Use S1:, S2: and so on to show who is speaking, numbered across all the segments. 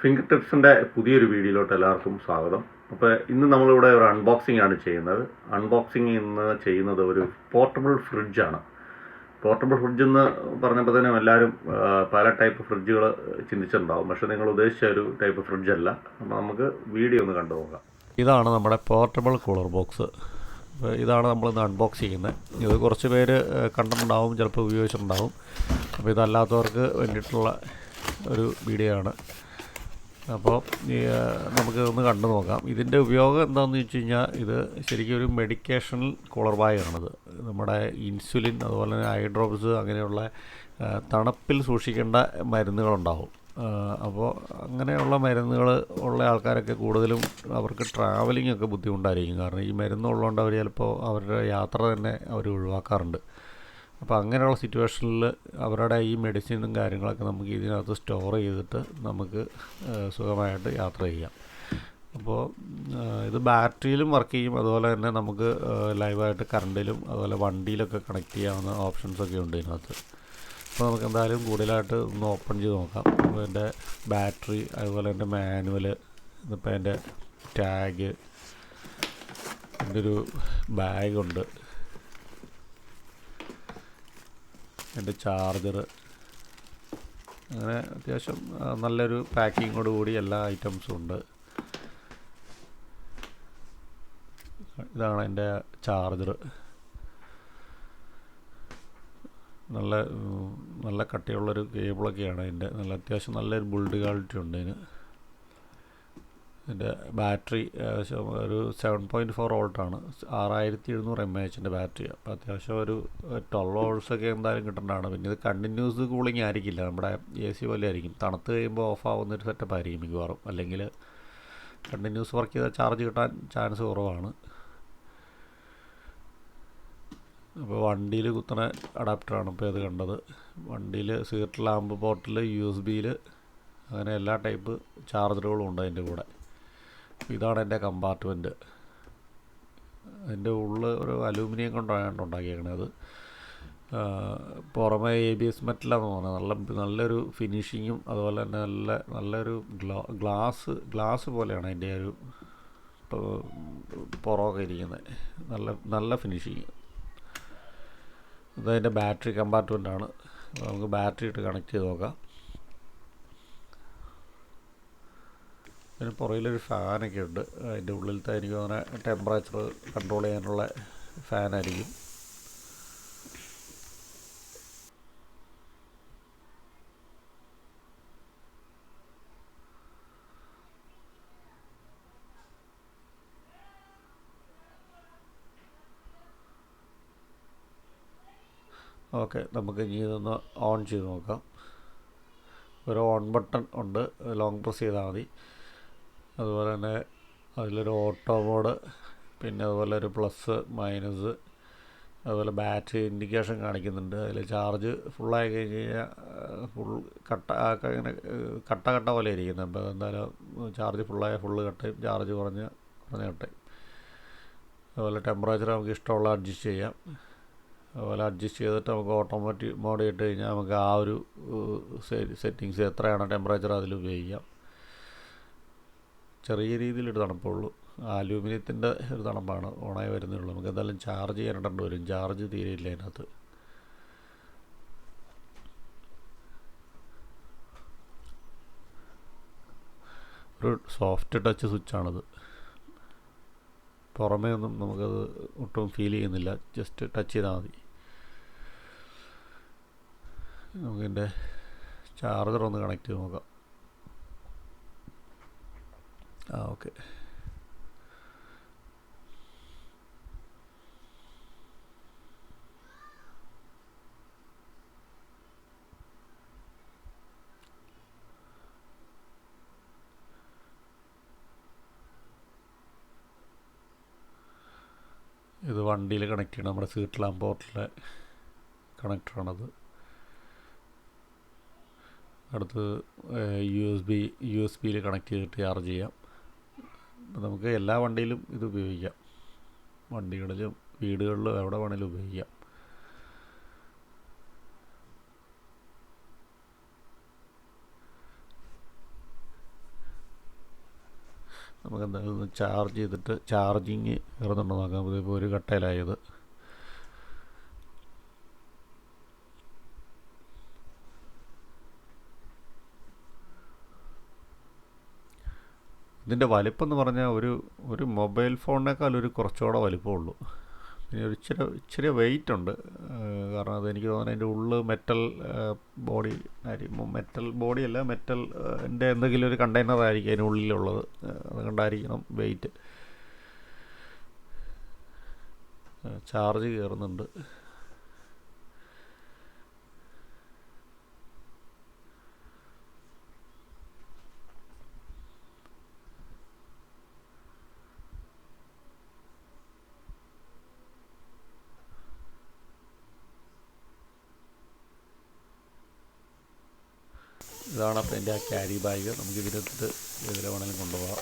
S1: Finger ടിപ്സിൻ്റെ പുതിയൊരു വീഡിയോയിലോട്ട് എല്ലാവർക്കും സ്വാഗതം. അപ്പോൾ ഇന്ന് നമ്മളിവിടെ ഒരു അൺബോക്സിംഗ് ആണ് ചെയ്യുന്നത്. അൺബോക്സിംഗ് ഇന്ന് ചെയ്യുന്നത് ഒരു പോർട്ടബിൾ ഫ്രിഡ്ജാണ്. പോർട്ടബിൾ ഫ്രിഡ്ജ് എന്ന് പറഞ്ഞപ്പോൾ തന്നെ എല്ലാവരും പല ടൈപ്പ് ഫ്രിഡ്ജുകൾ ചിന്തിച്ചിട്ടുണ്ടാവും. പക്ഷേ നിങ്ങൾ ഉദ്ദേശിച്ച ഒരു ടൈപ്പ് ഫ്രിഡ്ജല്ല. അപ്പോൾ നമുക്ക് വീഡിയോ ഒന്ന് കണ്ടു നോക്കാം.
S2: ഇതാണ് നമ്മുടെ പോർട്ടബിൾ കൂളർ ബോക്സ്. അപ്പോൾ ഇതാണ് നമ്മളിന്ന് അൺബോക്സ് ചെയ്യുന്നത്. ഇത് കുറച്ച് പേര് കണ്ടിട്ടുണ്ടാവും, ചിലപ്പോൾ ഉപയോഗിച്ചിട്ടുണ്ടാവും. അപ്പോൾ ഇതല്ലാത്തവർക്ക് വേണ്ടിയിട്ടുള്ള ഒരു വീഡിയോ ആണ്. അപ്പോൾ നമുക്ക് ഒന്ന് കണ്ടു നോക്കാം. ഇതിൻ്റെ ഉപയോഗം എന്താണെന്ന് വെച്ച് കഴിഞ്ഞാൽ, ഇത് ശരിക്കും ഒരു മെഡിക്കേഷൻ കൂളർ ബാഗാണിത്. നമ്മുടെ ഇൻസുലിൻ, അതുപോലെ തന്നെ ഐ ഡ്രോപ്സ്, അങ്ങനെയുള്ള തണുപ്പിൽ സൂക്ഷിക്കേണ്ട മരുന്നുകളുണ്ടാവും. അപ്പോൾ അങ്ങനെയുള്ള മരുന്നുകൾ ഉള്ള ആൾക്കാരൊക്കെ കൂടുതലും അവർക്ക് ട്രാവലിംഗ് ഒക്കെ ബുദ്ധിമുട്ടായിരിക്കും. കാരണം ഈ മരുന്നുള്ളതുകൊണ്ട് അവർ ചിലപ്പോൾ അവരുടെ യാത്ര തന്നെ അവർ ഒഴിവാക്കാറുണ്ട്. അപ്പോൾ അങ്ങനെയുള്ള സിറ്റുവേഷനിൽ അവരുടെ ഈ മെഡിസിനും കാര്യങ്ങളൊക്കെ നമുക്ക് ഇതിനകത്ത് സ്റ്റോർ ചെയ്തിട്ട് നമുക്ക് സുഖമായിട്ട് യാത്ര ചെയ്യാം. അപ്പോൾ ഇത് ബാറ്ററിയിലും വർക്ക് ചെയ്യും, അതുപോലെ തന്നെ നമുക്ക് ലൈവായിട്ട് കറണ്ടിലും അതുപോലെ വണ്ടിയിലൊക്കെ കണക്ട് ചെയ്യാവുന്ന ഓപ്ഷൻസൊക്കെ ഉണ്ട് ഇതിനകത്ത്. അപ്പോൾ നമുക്ക് എന്തായാലും കൂടുതലായിട്ട് ഒന്ന് ഓപ്പൺ ചെയ്ത് നോക്കാം. അപ്പോൾ എൻ്റെ ബാറ്ററി, അതുപോലെ എൻ്റെ മാനുവല്, ഇതിപ്പോൾ എൻ്റെ ടാഗ്, എൻ്റെ ഒരു ബാഗുണ്ട്, എൻ്റെ ചാർജർ, അങ്ങനെ അത്യാവശ്യം നല്ലൊരു പാക്കിങ്ങോട് കൂടി എല്ലാ ഐറ്റംസും ഉണ്ട്. ഇതാണ് എൻ്റെ ചാർജർ. നല്ല കട്ടിയുള്ളൊരു കേബിളൊക്കെയാണ് ഇതിൻ്റെ. അത്യാവശ്യം നല്ലൊരു ബിൽഡ് ക്വാളിറ്റി ഉണ്ട് ഇതിന്. ഇതിൻ്റെ ബാറ്ററി ഏകദേശം ഒരു 7.4 വോൾട്ടാണ്, 6700 mAh ബാറ്ററി. അപ്പോൾ അത്യാവശ്യം ഒരു 12 hours എന്തായാലും കിട്ടേണ്ടതാണ്. പിന്നെ ഇത് കണ്ടിന്യൂസ് കൂളിംഗ് ആയിരിക്കില്ല, നമ്മുടെ AC പോലെ ആയിരിക്കും. തണുത്ത് കഴിയുമ്പോൾ ഓഫ് ആവുന്നൊരു സെറ്റപ്പ് ആയിരിക്കും മിക്കവാറും. അല്ലെങ്കിൽ കണ്ടിന്യൂസ് വർക്ക് ചെയ്താൽ ചാർജ് കിട്ടാൻ ചാൻസ് കുറവാണ്. അപ്പോൾ വണ്ടിയിൽ കുത്തുന്ന അഡാപ്റ്ററാണ് ഇപ്പോൾ ഇത് കണ്ടത്. വണ്ടിയിൽ സീറ്റ് ലാമ്പ് പോർട്ടിൽ USB-യിൽ അങ്ങനെ എല്ലാ ടൈപ്പ് ചാർജറുകളും ഉണ്ട് അതിൻ്റെ കൂടെ. ഇതാണ് എൻ്റെ കമ്പാർട്ട്മെൻറ്റ്. അതിൻ്റെ ഉള്ളിൽ ഒരു അലൂമിനിയം കൊണ്ടാണ് ഉണ്ടാക്കിയേക്കണത്. പുറമെ ABS മെറ്റലാണെന്ന് പറഞ്ഞാൽ നല്ലൊരു ഫിനിഷിങ്ങും, അതുപോലെ തന്നെ നല്ലൊരു ഗ്ലാസ് പോലെയാണ് അതിൻ്റെ ഒരു പുറമൊക്കെ ഇരിക്കുന്നത്. നല്ല ഫിനിഷിങ്. ഇതതിൻ്റെ ബാറ്ററി കമ്പാർട്ട്മെൻറ്റാണ്. നമുക്ക് ബാറ്ററി ഇട്ട് കണക്ട് ചെയ്ത് നോക്കാം. അതിന് പുറകിലൊരു ഫാനൊക്കെ ഉണ്ട്. അതിൻ്റെ ഉള്ളിലത്തെ എനിക്ക് തോന്നുന്ന ടെമ്പറേച്ചർ കൺട്രോൾ ചെയ്യാനുള്ള ഫാനായിരിക്കും. ഓക്കെ, നമുക്ക് ഇനി ഇതൊന്ന് ഓൺ ചെയ്ത് നോക്കാം. ഒരു ഓൺ ബട്ടൺ ഉണ്ട്, ലോങ് പ്രസ് ചെയ്താൽ മതി. അതുപോലെ തന്നെ അതിലൊരു ഓട്ടോ മോഡ്, പിന്നെ അതുപോലെ ഒരു പ്ലസ് മൈനസ്, അതുപോലെ ബാറ്ററി ഇൻഡിക്കേഷൻ കാണിക്കുന്നുണ്ട്. അതിൽ ചാർജ് ഫുള്ളായി കഴിഞ്ഞ് കഴിഞ്ഞാൽ ഇങ്ങനെ കട്ട പോലെ ഇരിക്കുന്നത്. അപ്പോൾ എന്തായാലും ചാർജ് ഫുള്ളായ ഫുള്ള് കട്ടയും, ചാർജ് കുറഞ്ഞ കട്ടയും. അതുപോലെ ടെമ്പറേച്ചർ നമുക്ക് ഇഷ്ടമുള്ള അഡ്ജസ്റ്റ് ചെയ്യാം. അതുപോലെ അഡ്ജസ്റ്റ് ചെയ്തിട്ട് നമുക്ക് ഓട്ടോമാറ്റിക് മോഡ് ഇട്ട് കഴിഞ്ഞാൽ നമുക്ക് ആ ഒരു സെറ്റിങ്സ് എത്രയാണ് ടെമ്പറേച്ചർ അതിൽ ഉപയോഗിക്കാം. ചെറിയ രീതിയിലൊരു തണുപ്പുള്ളൂ. അലൂമിനിയത്തിൻ്റെ ഒരു തണുപ്പാണ് ഓണായി വരുന്നുള്ളൂ. നമുക്ക് എന്തായാലും ചാർജ് ചെയ്യാനിടേണ്ടി വരും. ചാർജ് തീരെയില്ല അതിനകത്ത്. ഒരു സോഫ്റ്റ് ടച്ച് സ്വിച്ചാണിത്. പുറമേ ഒന്നും നമുക്കത് ഒട്ടും ഫീൽ ചെയ്യുന്നില്ല, ജസ്റ്റ് ടച്ച് ചെയ്താൽ മതി. നമുക്കിതിൻ്റെ ചാർജർ ഒന്ന് കണക്ട് ചെയ്ത് നോക്കാം. ഓക്കെ, ഇത് വണ്ടിയിൽ കണക്ട് ചെയ്യണം. നമ്മുടെ സീറ്റ് ലാമ്പ് പോർട്ടിലെ കണക്ടറാണത്. അടുത്ത് USB-യിൽ കണക്ട് ചെയ്തിട്ട് ചാർജ് ചെയ്യാം. അപ്പോൾ നമുക്ക് എല്ലാ വണ്ടിയിലും ഇത് ഉപയോഗിക്കാം. വണ്ടികളിലും വീടുകളിലും എവിടെ വേണമെങ്കിലും ഉപയോഗിക്കാം. നമുക്ക് എന്തായാലും ഒന്ന് ചാർജ് ചെയ്തിട്ട് ചാർജിങ് കയറുന്നുണ്ടോ നോക്കാം. ഇതിപ്പോൾ ഒരു കട്ടയിലായത്. ഇതിൻ്റെ വലിപ്പം എന്ന് പറഞ്ഞാൽ ഒരു മൊബൈൽ ഫോണിനേക്കാൾ കുറച്ചുകൂടെ വലിപ്പമുള്ളൂ. പിന്നെ ഒരു ഇച്ചിരി വെയിറ്റ് ഉണ്ട്. കാരണം അതെനിക്ക് തോന്നുന്നത് അതിൻ്റെ ഉള്ളിൽ മെറ്റൽ ബോഡി ആയിരിക്കും. മെറ്റൽ ബോഡിയല്ല, മെറ്റലിൻ്റെ എന്തെങ്കിലും ഒരു കണ്ടെയ്നർ ആയിരിക്കും അതിനുള്ളിലുള്ളത്. അതുകൊണ്ടായിരിക്കണം വെയിറ്റ്. ചാർജ് കയറുന്നുണ്ട്. ഇതാണ് അപ്പോൾ എൻ്റെ ആ ക്യാരി ബാഗ്. നമുക്ക് ഇതിലെടുത്തിട്ട് ഇതിൽ വേണമെങ്കിലും കൊണ്ടുപോകാം.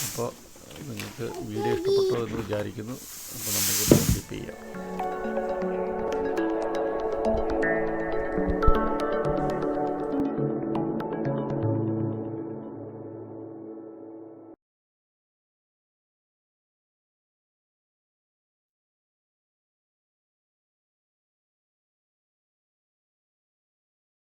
S2: അപ്പോൾ നിങ്ങൾക്ക് വീഡിയോ ഇഷ്ടപ്പെട്ടോ എന്ന് വിചാരിക്കുന്നു. അപ്പോൾ നമുക്ക് ഡിപ്പ് ചെയ്യാം.